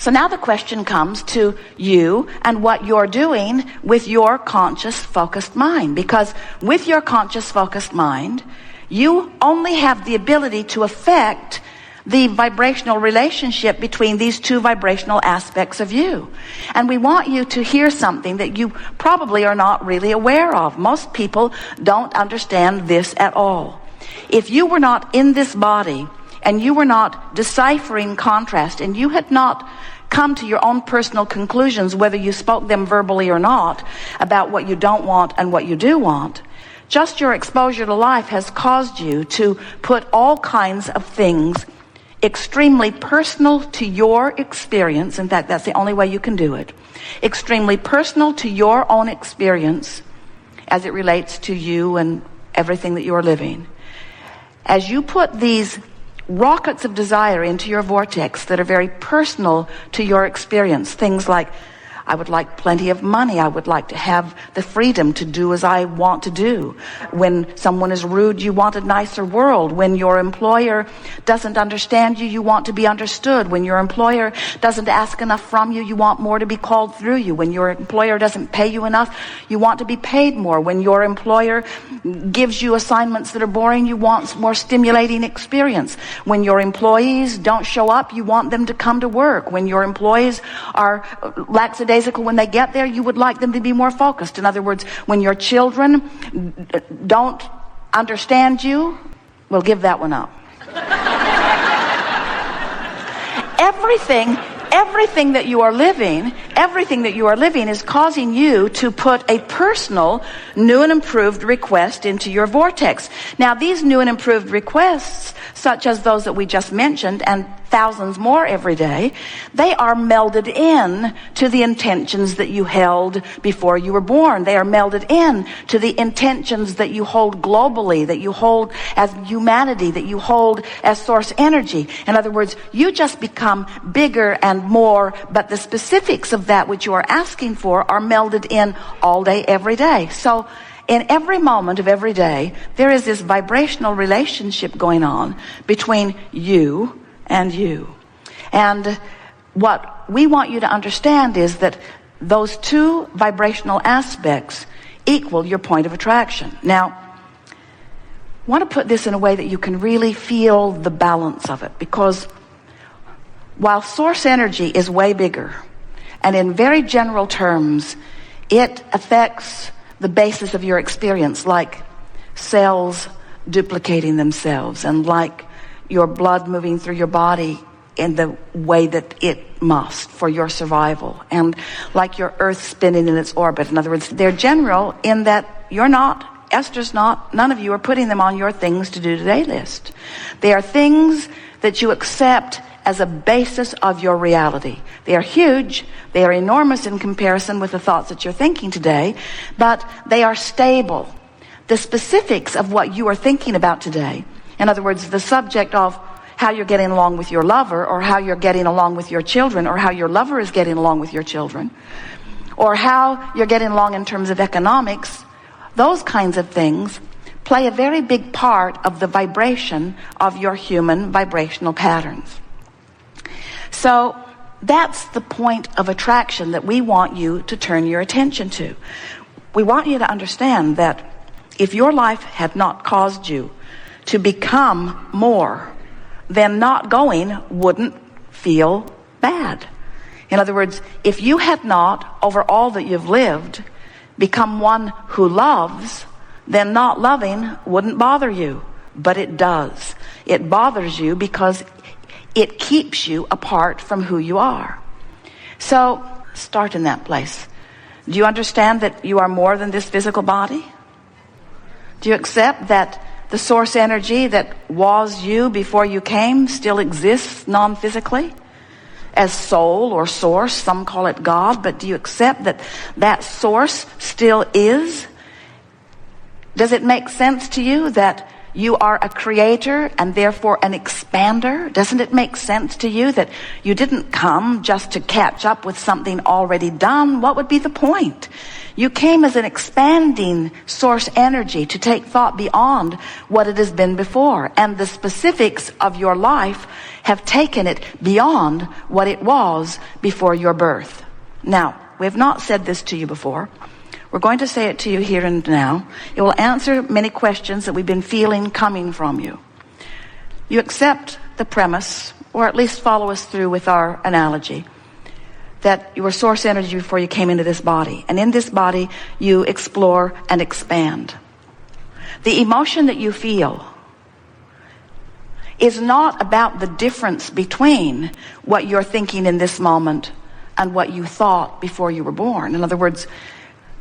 So now the question comes to you and what you're doing with your conscious, focused mind. Because with your conscious, focused mind, you only have the ability to affect the vibrational relationship between these two vibrational aspects of you. And we want you to hear something that you probably are not really aware of. Most people don't understand this at all. If you were not in this body, and you were not deciphering contrast, and you had not come to your own personal conclusions, whether you spoke them verbally or not, about what you don't want and what you do want, just your exposure to life has caused you to put all kinds of things extremely personal to your experience. In fact, that's the only way you can do it. Extremely personal to your own experience as it relates to you and everything that you're living. As you put these rockets of desire into your vortex that are very personal to your experience, things like, I would like plenty of money. I would like to have the freedom to do as I want to do. When someone is rude, you want a nicer world. When your employer doesn't understand you, you want to be understood. When your employer doesn't ask enough from you, you want more to be called through you. When your employer doesn't pay you enough, you want to be paid more. When your employer gives you assignments that are boring, you want more stimulating experience. When your employees don't show up, you want them to come to work. When your employees are lackadaisical when they get there, you would like them to be more focused. In other words, when your children don't understand you, we'll give that one up. Everything that you are living is causing you to put a personal, new and improved request into your vortex. Now, these new and improved requests, such as those that we just mentioned, and thousands more every day, they are melded in to the intentions that you held before you were born. They are melded in to the intentions that you hold globally, that you hold as humanity, that you hold as source energy. In other words, you just become bigger and more, but the specifics of that which you are asking for are melded in all day, every day. So in every moment of every day, there is this vibrational relationship going on between you and you. And what we want you to understand is that those two vibrational aspects equal your point of attraction. Now, I want to put this in a way that you can really feel the balance of it, because while source energy is way bigger, and in very general terms, it affects the basis of your experience, like cells duplicating themselves, and like your blood moving through your body in the way that it must for your survival, and like your earth spinning in its orbit. In other words, they're general in that you're not, Esther's not, none of you are putting them on your things to do today list. They are things that you accept as a basis of your reality. They are huge, they are enormous in comparison with the thoughts that you're thinking today, but they are stable. The specifics of what you are thinking about today, in other words, the subject of how you're getting along with your lover, or how you're getting along with your children, or how your lover is getting along with your children, or how you're getting along in terms of economics, those kinds of things play a very big part of the vibration of your human vibrational patterns. So that's the point of attraction that we want you to turn your attention to. We want you to understand that if your life had not caused you to become more, then not going wouldn't feel bad. In other words, if you had not, over all that you've lived, become one who loves, then not loving wouldn't bother you. But it does. It bothers you because it keeps you apart from who you are. So start in that place. Do you understand that you are more than this physical body? Do you accept that the source energy that was you before you came still exists non-physically as soul or source? Some call it God, but do you accept that that source still is? Does it make sense to you that you are a creator and therefore an expander? Doesn't it make sense to you that you didn't come just to catch up with something already done? What would be the point? You came as an expanding source energy to take thought beyond what it has been before. And the specifics of your life have taken it beyond what it was before your birth. Now, we have not said this to you before. We're going to say it to you here and now. It will answer many questions that we've been feeling coming from you. You accept the premise, or at least follow us through with our analogy, that you were source energy before you came into this body. And in this body, you explore and expand. The emotion that you feel is not about the difference between what you're thinking in this moment and what you thought before you were born. In other words,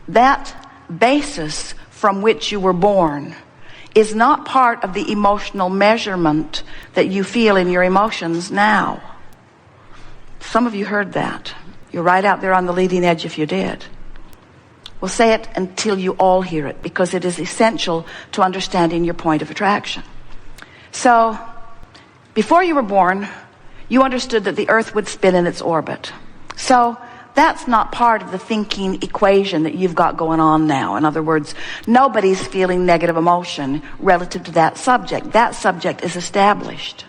that basis from which you were born is not part of the emotional measurement that you feel in your emotions now. Some of you heard that. You're right out there on the leading edge if you did. We'll say it until you all hear it, because it is essential to understanding your point of attraction. So, before you were born, you understood that the earth would spin in its orbit. So, that's not part of the thinking equation that you've got going on now. In other words, nobody's feeling negative emotion relative to that subject. That subject is established.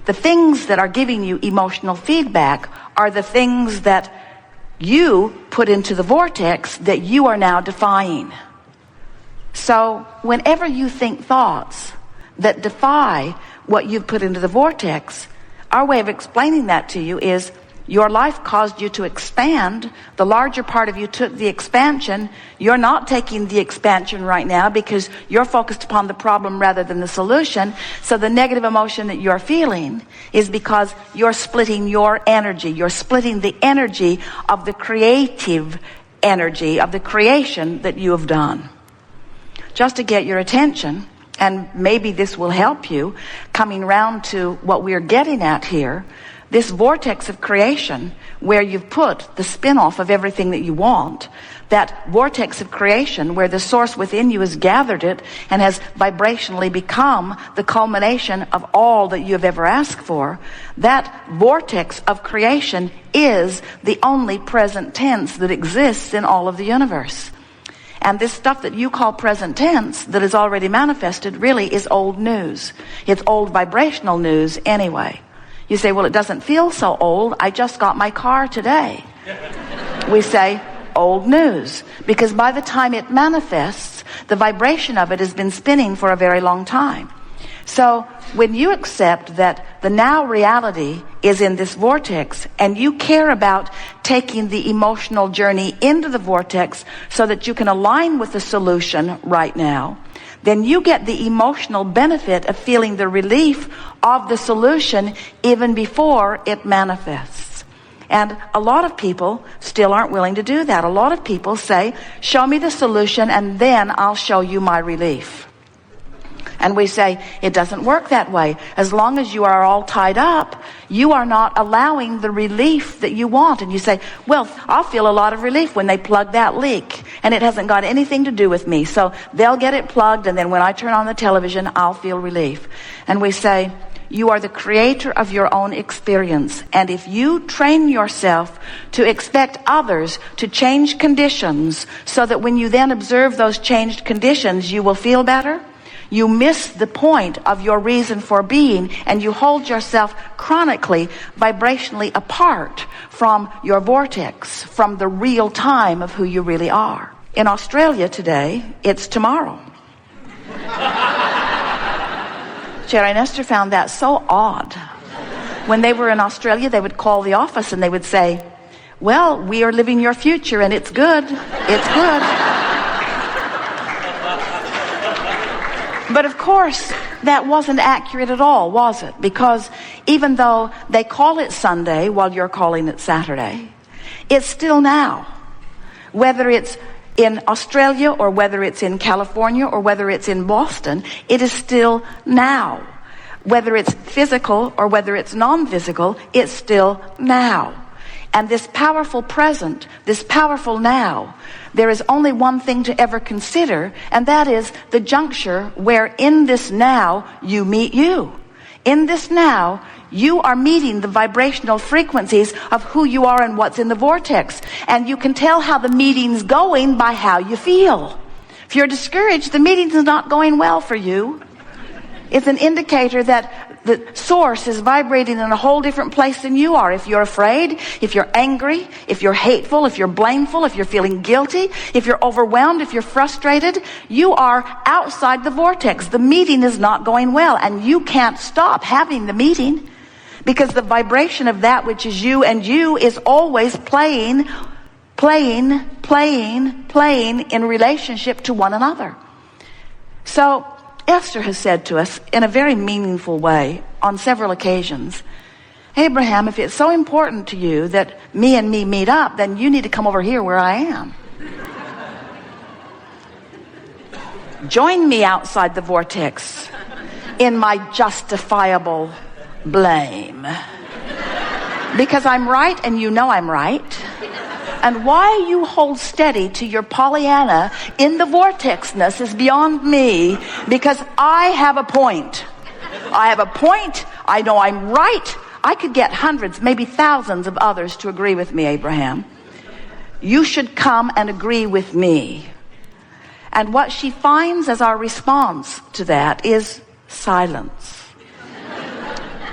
The things that are giving you emotional feedback are the things that you put into the vortex that you are now defying. So whenever you think thoughts that defy what you've put into the vortex, our way of explaining that to you is your life caused you to expand. The larger part of you took the expansion. You're not taking the expansion right now because you're focused upon the problem rather than the solution. So the negative emotion that you're feeling is because you're splitting your energy. You're splitting the energy of the creative energy of the creation that you have done. Just to get your attention, and maybe this will help you coming round to what we're getting at here, this vortex of creation where you've put the spin-off of everything that you want, that vortex of creation where the source within you has gathered it and has vibrationally become the culmination of all that you have ever asked for, that vortex of creation is the only present tense that exists in all of the universe. And this stuff that you call present tense that is already manifested really is old news. It's old vibrational news anyway. You say, well, it doesn't feel so old. I just got my car today. We say, old news. Because by the time it manifests, the vibration of it has been spinning for a very long time. So when you accept that the now reality is in this vortex and you care about taking the emotional journey into the vortex so that you can align with the solution right now, then you get the emotional benefit of feeling the relief of the solution even before it manifests. And a lot of people still aren't willing to do that. A lot of people say, show me the solution and then I'll show you my relief. And we say, it doesn't work that way. As long as you are all tied up, you are not allowing the relief that you want. And you say, well, I'll feel a lot of relief when they plug that leak. And it hasn't got anything to do with me. So they'll get it plugged, and then when I turn on the television, I'll feel relief. And we say, you are the creator of your own experience. And if you train yourself to expect others to change conditions so that when you then observe those changed conditions, you will feel better, you miss the point of your reason for being, and you hold yourself chronically, vibrationally apart from your vortex, from the real time of who you really are. In Australia today, it's tomorrow. Jerry and Esther found that so odd. When they were in Australia, they would call the office and they would say, well, we are living your future and it's good. It's good. But of course, that wasn't accurate at all, was it? Because even though they call it Sunday while you're calling it Saturday, it's still now. Whether it's in Australia or whether it's in California or whether it's in Boston, it is still now. Whether it's physical or whether it's non-physical, it's still now. and this powerful present, this powerful now, there is only one thing to ever consider, and that is the juncture where in this now you meet you. In this now, you are meeting the vibrational frequencies of who you are and what's in the vortex. And you can tell how the meeting's going by how you feel. If you're discouraged, the meeting's not going well for you. It's an indicator that the source is vibrating in a whole different place than you are. If you're afraid, if you're angry, if you're hateful, if you're blameful, if you're feeling guilty, if you're overwhelmed, if you're frustrated, you are outside the vortex. The meeting is not going well, and you can't stop having the meeting because the vibration of that which is you and you is always playing in relationship to one another. So Esther has said to us in a very meaningful way on several occasions, Abraham, if it's so important to you that me and me meet up, then you need to come over here where I am. Join me outside the vortex in my justifiable blame. Because I'm right and you know I'm right. And why you hold steady to your Pollyanna in the vortexness is beyond me, because I have a point. I have a point. I know I'm right. I could get hundreds, maybe thousands of others to agree with me, Abraham. You should come and agree with me. And what she finds as our response to that is silence.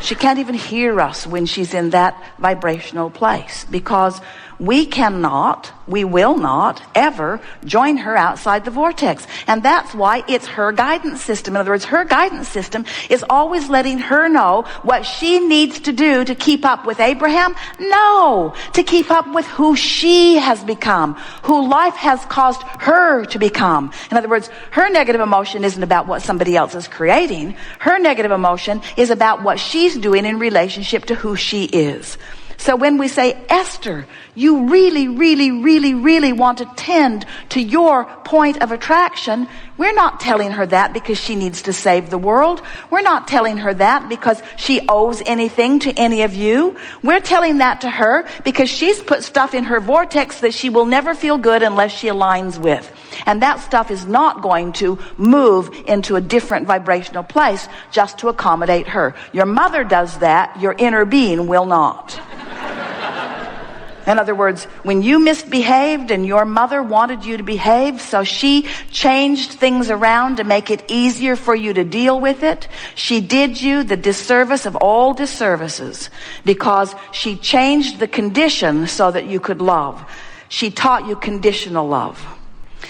She can't even hear us when she's in that vibrational place, because we will not ever join her outside the vortex. And that's why it's her guidance system. In other words, her guidance system is always letting her know what she needs to do to keep up with Abraham. No, to keep up with who she has become, who life has caused her to become. In other words, her negative emotion isn't about what somebody else is creating. Her negative emotion is about what she's doing in relationship to who she is. So when we say, Esther, you really, really, really, really want to tend to your point of attraction, we're not telling her that because she needs to save the world. We're not telling her that because she owes anything to any of you. We're telling that to her because she's put stuff in her vortex that she will never feel good unless she aligns with. And that stuff is not going to move into a different vibrational place just to accommodate her. Your mother does that, your inner being will not. In other words, when you misbehaved and your mother wanted you to behave, so she changed things around to make it easier for you to deal with it, she did you the disservice of all disservices because she changed the condition so that you could love. She taught you conditional love.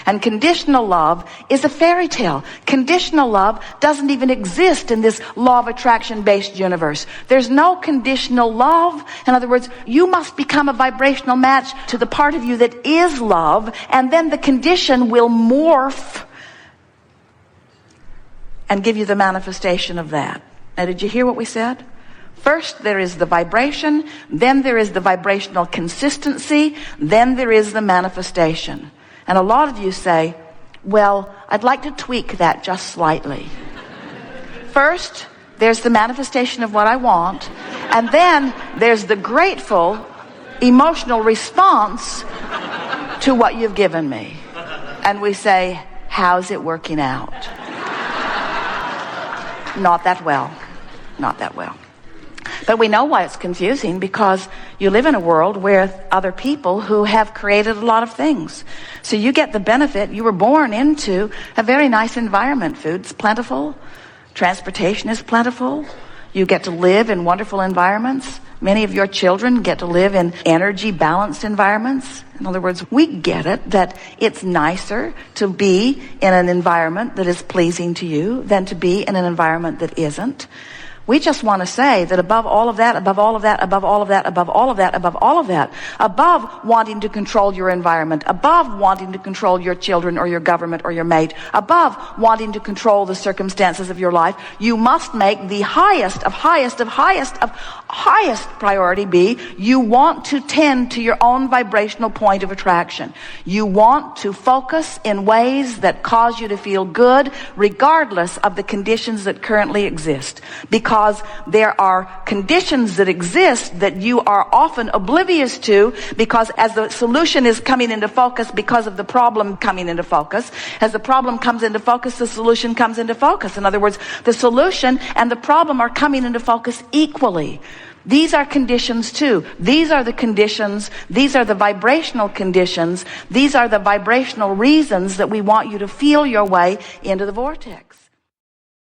And conditional love is a fairy tale. Conditional love doesn't even exist in this law of attraction-based universe. There's no conditional love. In other words, you must become a vibrational match to the part of you that is love, and then the condition will morph and give you the manifestation of that. Now, did you hear what we said? First, there is the vibration, then there is the vibrational consistency, then there is the manifestation. And a lot of you say, well, I'd like to tweak that just slightly. First, there's the manifestation of what I want, and then there's the grateful emotional response to what you've given me. And we say, how's it working out? Not that well. Not that well. But we know why it's confusing, because you live in a world with other people who have created a lot of things. So you get the benefit. You were born into a very nice environment. Food's plentiful. Transportation is plentiful. You get to live in wonderful environments. Many of your children get to live in energy-balanced environments. In other words, we get it that it's nicer to be in an environment that is pleasing to you than to be in an environment that isn't. We just want to say that above all of that, above all of that, above all of that, above all of that, above all of that, above wanting to control your environment, above wanting to control your children or your government or your mate, above wanting to control the circumstances of your life, you must make the highest of highest of highest of highest priority be, you want to tend to your own vibrational point of attraction. You want to focus in ways that cause you to feel good regardless of the conditions that currently exist. Because because there are conditions that exist that you are often oblivious to, because as the solution is coming into focus because of the problem coming into focus, as the problem comes into focus, the solution comes into focus. In other words, the solution and the problem are coming into focus equally. These are conditions too. These are the conditions. These are the vibrational conditions. These are the vibrational reasons that we want you to feel your way into the vortex.